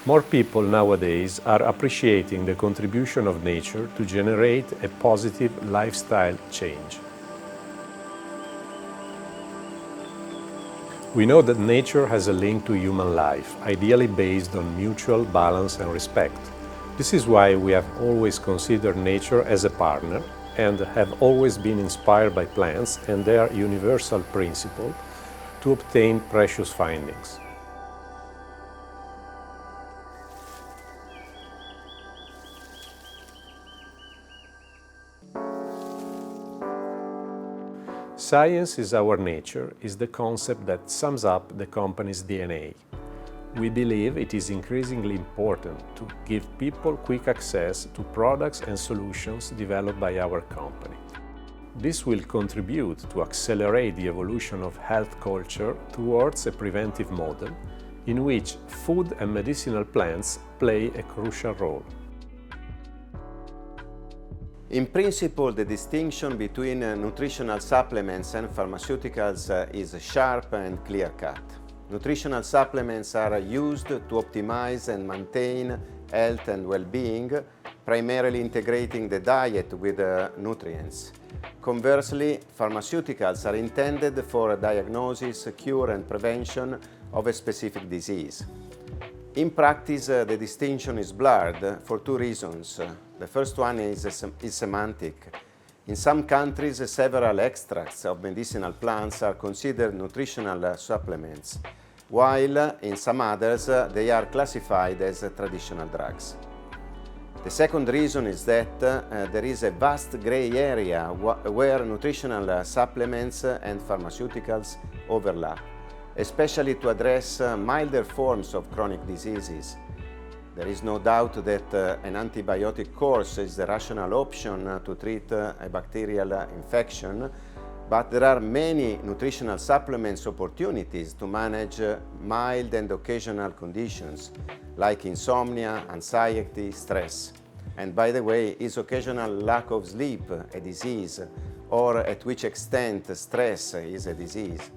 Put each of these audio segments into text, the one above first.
More people nowadays are appreciating the contribution of nature to generate a positive lifestyle change. We know that nature has a link to human life, ideally based on mutual balance and respect. This is why we have always considered nature as a partner and have always been inspired by plants and their universal principle to obtain precious findings. Science is our nature is the concept that sums up the company's DNA. We believe it is increasingly important to give people quick access to products and solutions developed by our company. This will contribute to accelerate the evolution of health culture towards a preventive model in which food and medicinal plants play a crucial role. In principle, the distinction between nutritional supplements and pharmaceuticals is sharp and clear-cut. Nutritional supplements are used to optimize and maintain health and well-being, primarily integrating the diet with nutrients. Conversely, pharmaceuticals are intended for diagnosis, cure and prevention of a specific disease. In practice, the distinction is blurred for two reasons. The first one is semantic. In some countries, several extracts of medicinal plants are considered nutritional supplements, while in some others, they are classified as traditional drugs. The second reason is that there is a vast gray area where nutritional supplements and pharmaceuticals overlap, especially to address milder forms of chronic diseases. There is no doubt that an antibiotic course is the rational option to treat a bacterial infection, but there are many nutritional supplements opportunities to manage mild and occasional conditions like insomnia, anxiety, stress. And by the way, is occasional lack of sleep a disease, or at which extent stress is a disease?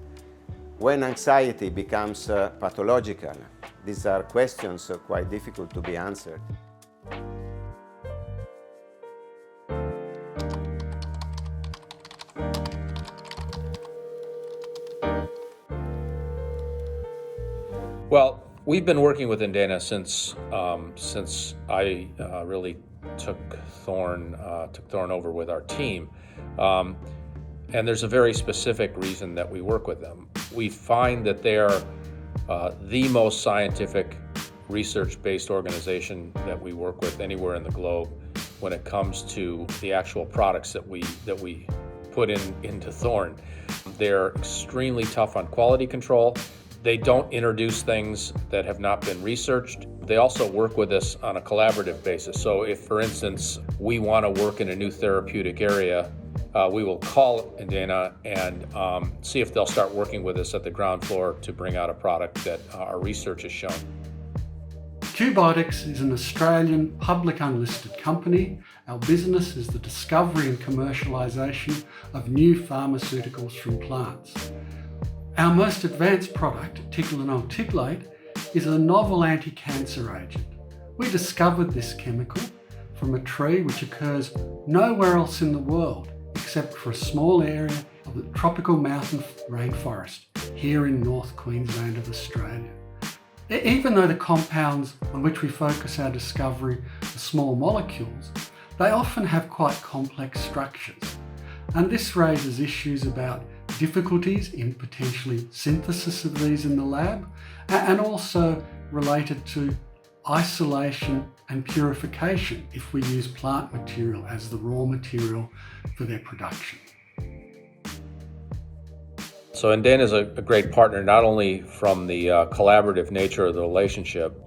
When anxiety becomes pathological, these are questions quite difficult to be answered. Well, we've been working with Indena since I really took Thorne over with our team. And there's a very specific reason that we work with them. We find that they are the most scientific, research-based organization that we work with anywhere in the globe when it comes to the actual products that we put into Thorne. They're extremely tough on quality control. They don't introduce things that have not been researched. They also work with us on a collaborative basis. So if, for instance, we want to work in a new therapeutic area, we will call Indena and see if they'll start working with us at the ground floor to bring out a product that our research has shown. Qbiotics is an Australian public unlisted company. Our business is the discovery and commercialisation of new pharmaceuticals from plants. Our most advanced product, ticalenol ticlate, is a novel anti-cancer agent. We discovered this chemical from a tree which occurs nowhere else in the world except for a small area of the tropical mountain rainforest here in North Queensland of Australia. Even though the compounds on which we focus our discovery are small molecules, they often have quite complex structures. And this raises issues about difficulties in potentially synthesis of these in the lab, and also related to isolation and purification if we use plant material as the raw material for their production. So Indena is a great partner, not only from the collaborative nature of the relationship.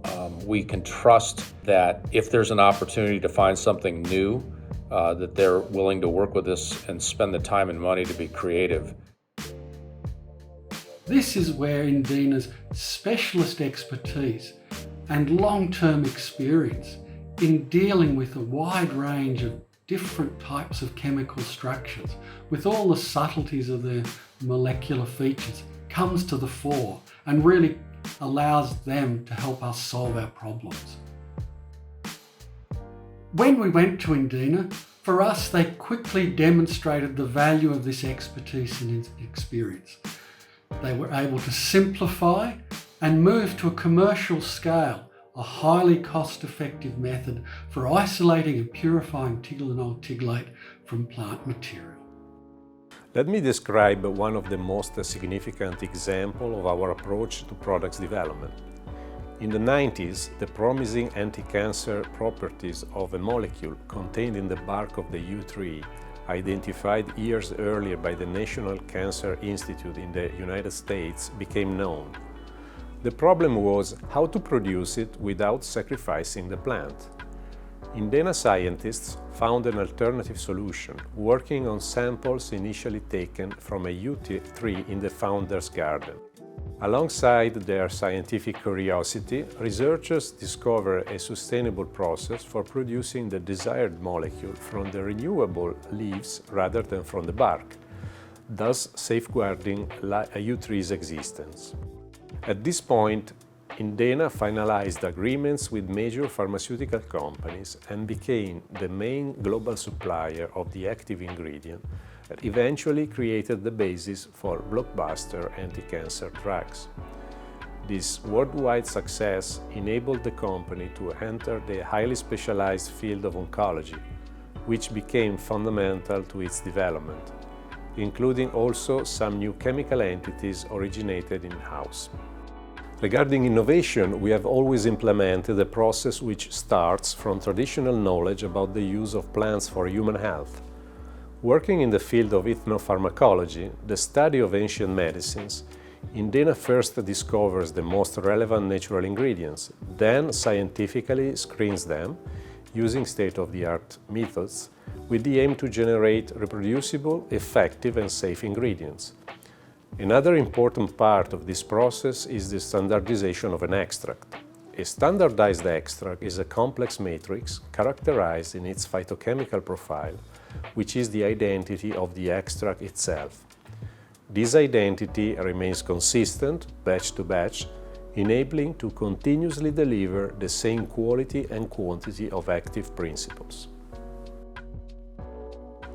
We can trust that if there's an opportunity to find something new, that they're willing to work with us and spend the time and money to be creative. This is where Indena's specialist expertise and long-term experience in dealing with a wide range of different types of chemical structures with all the subtleties of their molecular features comes to the fore and really allows them to help us solve our problems. When we went to Indena, for us, they quickly demonstrated the value of this expertise and experience. They were able to simplify and move to a commercial scale, a highly cost-effective method for isolating and purifying tigelinol tiglate from plant material. Let me describe one of the most significant examples of our approach to products development. In the 90s, the promising anti-cancer properties of a molecule contained in the bark of the yew tree, identified years earlier by the National Cancer Institute in the United States, became known. The problem was how to produce it without sacrificing the plant. Indena scientists found an alternative solution, working on samples initially taken from a yew tree in the founder's garden. Alongside their scientific curiosity, researchers discovered a sustainable process for producing the desired molecule from the renewable leaves rather than from the bark, thus safeguarding a yew tree's existence. At this point, Indena finalized agreements with major pharmaceutical companies and became the main global supplier of the active ingredient that eventually created the basis for blockbuster anti-cancer drugs. This worldwide success enabled the company to enter the highly specialized field of oncology, which became fundamental to its development, including also some new chemical entities originated in-house. Regarding innovation, we have always implemented a process which starts from traditional knowledge about the use of plants for human health. Working in the field of ethnopharmacology, the study of ancient medicines, Indena first discovers the most relevant natural ingredients, then scientifically screens them using state-of-the-art methods with the aim to generate reproducible, effective and safe ingredients. Another important part of this process is the standardization of an extract. A standardized extract is a complex matrix characterized in its phytochemical profile, which is the identity of the extract itself. This identity remains consistent batch to batch, enabling to continuously deliver the same quality and quantity of active principles.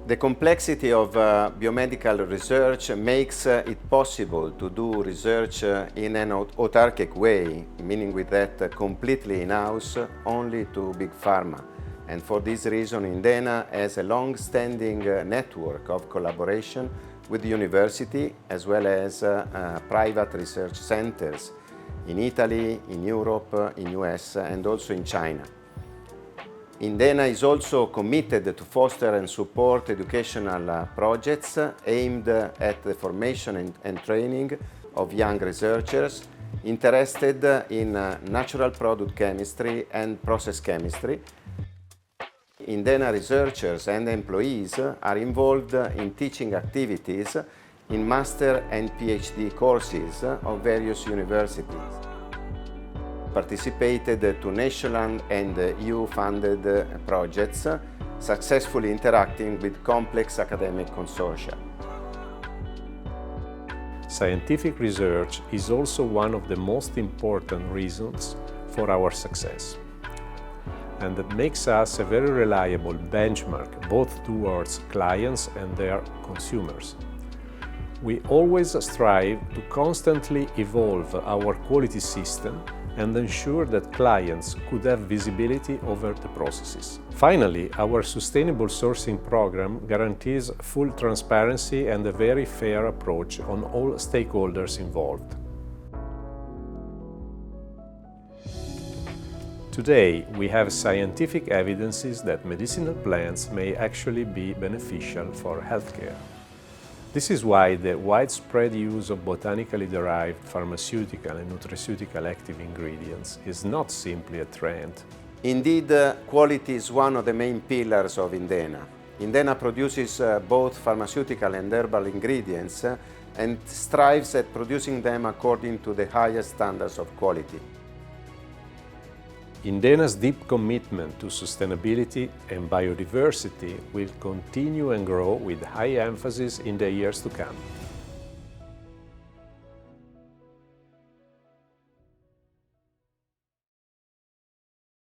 The complexity of biomedical research makes it possible to do research in an autarkic way, meaning with that completely in-house, only to big pharma. And for this reason, Indena has a long-standing network of collaboration with the university as well as private research centers in Italy, in Europe, in US and also in China. Indena is also committed to foster and support educational projects aimed at the formation and training of young researchers interested in natural product chemistry and process chemistry. Indena researchers and employees are involved in teaching activities in master and PhD courses of various universities. Participated to national and EU-funded projects, successfully interacting with complex academic consortia. Scientific research is also one of the most important reasons for our success, and that makes us a very reliable benchmark both towards clients and their consumers. We always strive to constantly evolve our quality system and ensure that clients could have visibility over the processes. Finally, our sustainable sourcing program guarantees full transparency and a very fair approach on all stakeholders involved. Today, we have scientific evidences that medicinal plants may actually be beneficial for healthcare. This is why the widespread use of botanically derived pharmaceutical and nutraceutical active ingredients is not simply a trend. Indeed, quality is one of the main pillars of Indena. Indena produces both pharmaceutical and herbal ingredients and strives at producing them according to the highest standards of quality. Indena's deep commitment to sustainability and biodiversity will continue and grow with high emphasis in the years to come.